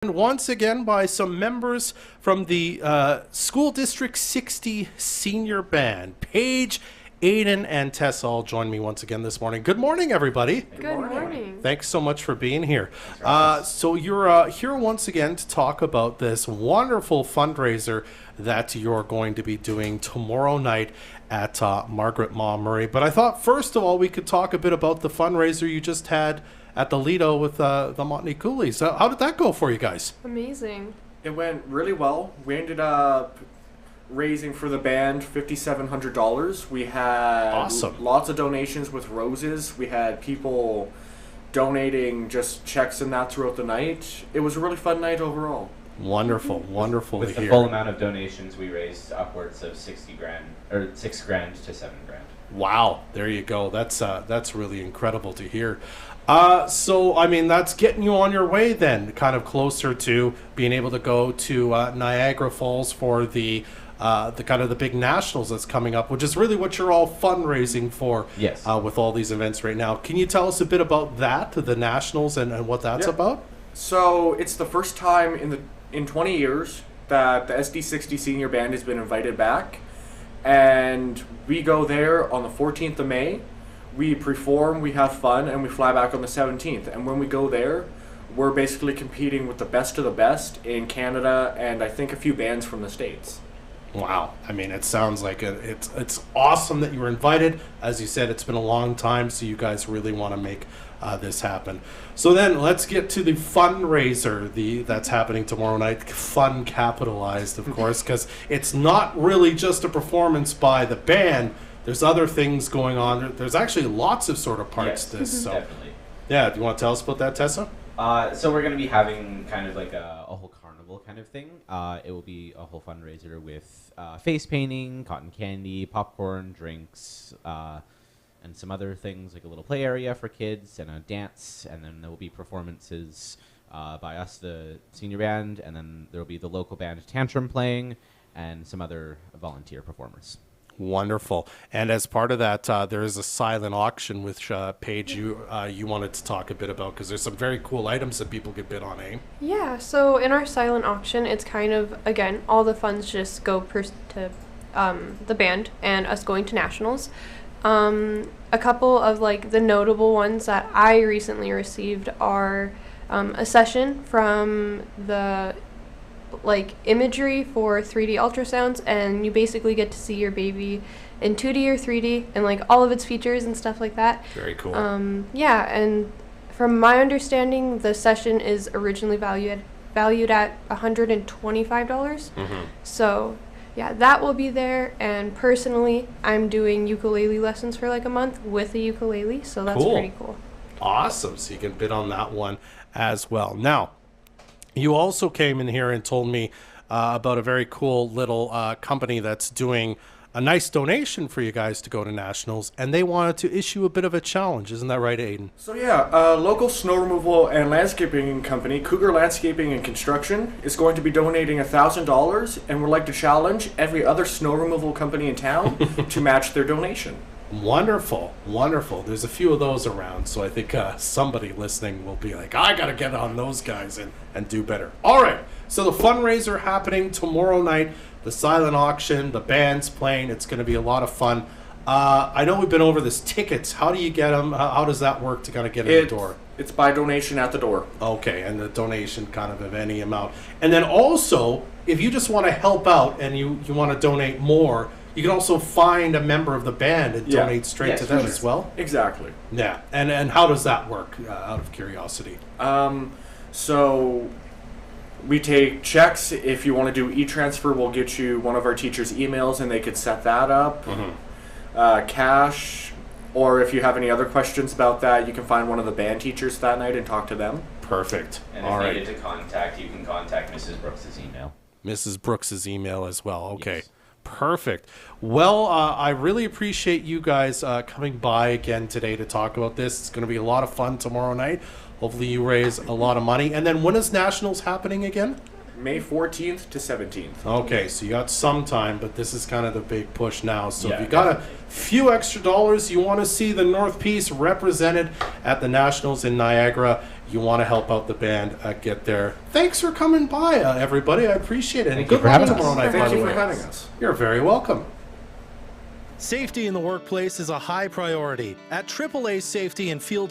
Once again by some members from the School District 60 Senior Band. Payge, Aiden, and Tessa all join me once again this morning. Good morning, everybody. Good morning. Thanks so much for being here. So you're here once again to talk about this wonderful fundraiser that you're going to be doing tomorrow night at Margaret Murray. But I thought, first of all, we could talk a bit about the fundraiser you just had at the Lido with the Montney Coolies. How did that go for you guys? Amazing. It went really well. We ended up raising for the band $5,700. We had Awesome. Lots of donations with roses. We had people donating just checks and that throughout the night. It was a really fun night overall. Wonderful, wonderful With to the hear. full amount of donations, we raised upwards of 60 grand, or 6 grand to 7 grand. Wow, there you go. That's really incredible to hear. So I mean, that's getting you on your way then, kind of closer to being able to go to Niagara Falls for the kind of the big nationals that's coming up, which is really what you're all fundraising for. Yes. With all these events right now. Can you tell us a bit about that, the nationals, and what that's Yeah. about? So it's the first time in 20 years that the SD60 Senior Band has been invited back. And we go there on the 14th of May. We perform, we have fun, and we fly back on the 17th. And when we go there, we're basically competing with the best of the best in Canada and I think a few bands from the States. Wow. I mean, it sounds like it's awesome that you were invited. As you said, it's been a long time, so you guys really want to make this happen. So then let's get to the fundraiser that's happening tomorrow night. Fun capitalized, of course, because it's not really just a performance by the band. There's other things going on. There's actually lots of sort of parts to this. So, Definitely. yeah, do you want to tell us about that, Tessa? So we're going to be having kind of like a whole carnival kind of thing. It will be a whole fundraiser with face painting, cotton candy, popcorn, drinks, and some other things like a little play area for kids and a dance. And then there will be performances by us, the senior band, and then there will be the local band Tantrum playing and some other volunteer performers. Wonderful. And as part of that, there is a silent auction, which Payge, you wanted to talk a bit about, because there's some very cool items that people could bid on, eh? Yeah, so in our silent auction, it's kind of, again, all the funds just go to the band and us going to nationals. A couple of like the notable ones that I recently received are a session from the like imagery for 3D ultrasounds, and you basically get to see your baby in 2D or 3D and like all of its features and stuff like that. Very cool. Yeah, and from my understanding, the session is originally valued at $125. Mm-hmm. So yeah, that will be there. And personally, I'm doing ukulele lessons for like a month with a ukulele, so that's Cool. pretty cool. Awesome. So you can bid on that one as well. Now, you also came in here and told me about a very cool little company that's doing a nice donation for you guys to go to nationals, and they wanted to issue a bit of a challenge. Isn't that right, Aiden? So yeah, a local snow removal and landscaping company, Cougar Landscaping and Construction, is going to be donating $1,000 and would like to challenge every other snow removal company in town to match their donation. Wonderful, wonderful. There's a few of those around, so I think somebody listening will be like, I got to get on those guys and do better. All right, so the fundraiser happening tomorrow night, the silent auction, the band's playing. It's going to be a lot of fun. I know we've been over this tickets. How do you get them? How does that work to kind of get in the door? It's by donation at the door. Okay, and the donation kind of any amount. And then also, if you just want to help out and you want to donate more, you can also find a member of the band and Yeah. donate straight Yes, to them please. as well. Exactly. Yeah, and how does that work, out of curiosity? So we take checks. If you want to do e-transfer, we'll get you one of our teachers' emails and they could set that up. Cash, or if you have any other questions about that, you can find one of the band teachers that night and talk to them. Perfect. And All if right. needed to contact, you can contact Mrs. Brooks' email. Mrs. Brooks's email as well. Okay. Yes. Perfect. Well, I really appreciate you guys coming by again today to talk about this. It's going to be a lot of fun tomorrow night. Hopefully you raise a lot of money. And then when is Nationals happening again? May 14th to 17th. Okay, so you got some time, but this is kind of the big push now. So if Yeah, you got a definitely. few extra dollars, you want to see the North Peace represented at the Nationals in Niagara, you want to help out the band, get there. Thanks for coming by, everybody. I appreciate it. And Thank you good for luck having us. tomorrow night, by Thank the you for way. having us. You're very welcome. Safety in the workplace is a high priority. At AAA Safety and Field